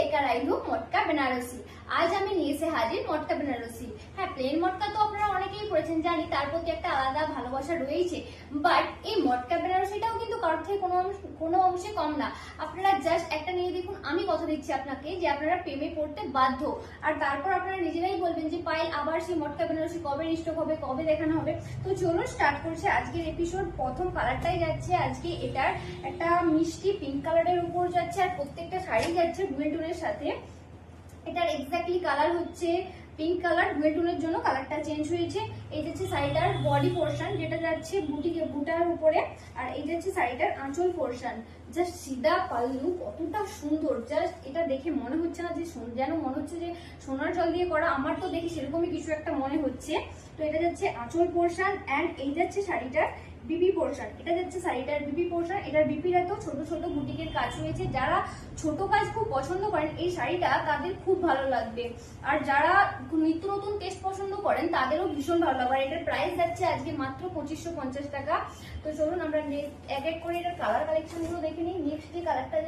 लेकर आई हूँ मटका বেনারসি। আজ আমি নিয়ে এসে হাজির মটকা বেনারসি। হ্যাঁ, প্লেন মটকা তো আপনারা অনেকেই পড়েছেন, জানি তার প্রতি একটা আলাদা ভালোবাসা রয়েছে, বাট এই মটকা বেনারসিটাও কিন্তু কারোর থেকে কোনো অংশে কম না। আপনারা জাস্ট একটা নিয়ে দেখুন, আমি কথা দিচ্ছি আপনাকে যে আপনারা প্রেমে পড়তে বাধ্য। আর তারপর আপনারা নিজেরাই বলবেন যে পায়েল আবার সেই মটকা বেনারসি কবে স্টক হবে, কবে দেখানো হবে। তো চলুন স্টার্ট করছে আজকের এপিসোড। প্রথম কালারটাই যাচ্ছে আজকে এটার একটা মিষ্টি পিঙ্ক কালারের উপর যাচ্ছে, আর প্রত্যেকটা শাড়ি যাচ্ছে ডুয়েল সাথে। এটার এক্স্যাক্টলি কালার হচ্ছে পিঙ্ক কালার, ডুয়েল জন্য কালারটা চেঞ্জ হয়েছে। এই যাচ্ছে শাড়িটার বডি পোর্শন, যেটা যাচ্ছে বুটার উপরে, আর এই যাচ্ছে শাড়িটার আঁচল পোর্শন। জাস্ট সিধা পাল্লু, কতটা সুন্দর। জাস্ট এটা দেখে মনে হচ্ছে না যে যেন মনে হচ্ছে যে সোনার জল দিয়ে করা, আমার তো দেখে সেরকমই কিছু একটা মনে হচ্ছে। তো এটা যাচ্ছে আঁচল পোর্শন, অ্যান্ড এই যাচ্ছে শাড়িটার বিপি পোর্শন। এটা যাচ্ছে শাড়িটার বিপি পোর্শন। এটার বিপির এত ছোট ছোট বুটিকের কাজ হয়েছে। যারা ছোট কাজ খুব পছন্দ করেন এই শাড়িটা তাদের খুব ভালো লাগবে, আর যারা নিত্য নতুন টেস্ট পছন্দ করেন তাদেরও ভীষণ ভালো লাগবে। আর এটার প্রাইস যাচ্ছে আজকে মাত্র 2550 টাকা। তো চলুন আমরা এক এক করে এটার কালার কালেকশন গুলো দেখে নিই। নেক্সট যে কালারটা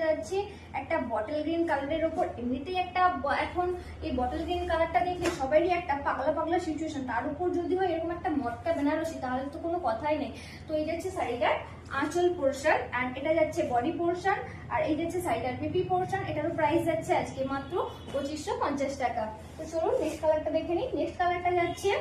যাচ্ছে একটা বটল গ্রিন কালারের উপর। এমনিতেই একটা এখন এই বটল গ্রিন কালারটা দেখলে সবারই একটা পাগলা পাগলা সিচুয়েশন, তার উপর যদি হয় এরকম একটা মটকা বেনারসি, তাহলে তো কোনো কথাই নেই। তো এই যাচ্ছে শাড়িটার আঁচল পোর্শন, অ্যান্ড এটা যাচ্ছে বডি পোর্শন, আর এই যাচ্ছে শাড়িটার পিপি পোর্শন। এটারও প্রাইস যাচ্ছে আজকে মাত্র 2550 টাকা। তো চলুন নেক্সট কালারটা দেখে নিই। নেক্সট কালারটা যাচ্ছে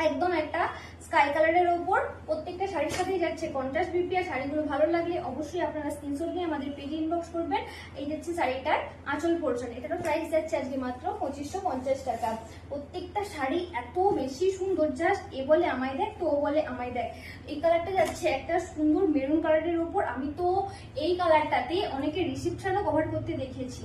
একদম একটা স্কাই কালারের ওপর। প্রত্যেকটা শাড়ির সাথেই যাচ্ছে কন্ট্রাস্ট বিপি। আর শাড়িগুলো ভালো লাগলে অবশ্যই আপনারা স্ক্রিনশট নিয়ে আমাদের পেজে ইনবক্স করবেন। এই যাচ্ছে শাড়িটার আঁচল পোর্শন। এটারও প্রাইস যাচ্ছে আজকে মাত্র 2550 টাকা। প্রত্যেকটা শাড়ি এত বেশি সুন্দর, জাস্ট এ বলে আমায় দেখ, তো ও বলে আমায় দেখ। এই কালারটা যাচ্ছে একটা সুন্দর মেরুন কালারের ওপর। আমি তো এই কালারটাতে অনেকে রিসেপশনও কভার করতে দেখেছি।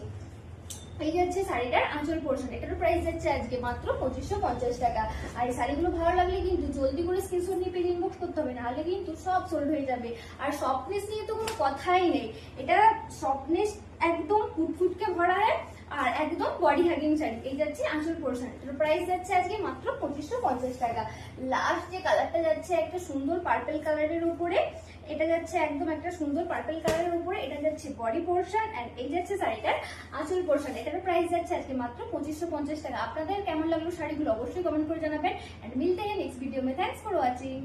এই যাচ্ছে শাড়িটার আঁচল পোর্শন। এটার প্রাইস যাচ্ছে আজকে মাত্র 2550 টাকা। আর এই শাড়িগুলো ভালো লাগলে কিন্তু জলদি করে স্ক্রিনশট নিয়ে পেজ ইনবক্স করতে হবে, নাহলে কিন্তু সব সোল্ড হয়ে যাবে। আর সফটনেস নিয়ে তো কোনো কথাই নেই, এটা সফটনেস একদম ফুটফুটকে ভরা হয়, আর একদম বডি হ্যাগিং শাড়ি। এই যাচ্ছে আঁচল পোর্শন। এটার প্রাইস যাচ্ছে আজকে মাত্র 2550 টাকা। লাস্ট যে কালারটা যাচ্ছে একটা সুন্দর পার্পল কালারের উপরে। এটা যাচ্ছে একদম একটা সুন্দর পার্পল কালারের উপরে। এটা যাচ্ছে বডি পোর্শন, এন্ড এই যাচ্ছে শাড়িটার আঁচল পোর্শন। এটার প্রাইস যাচ্ছে আজকে মাত্র 2550 টাকা। আপনাদের কেমন লাগলো শাড়িগুলো অবশ্যই কমেন্ট করে জানাবেন, এন্ড মিলতে हैं नेक्स्ट वीडियो में। Thanks for watching.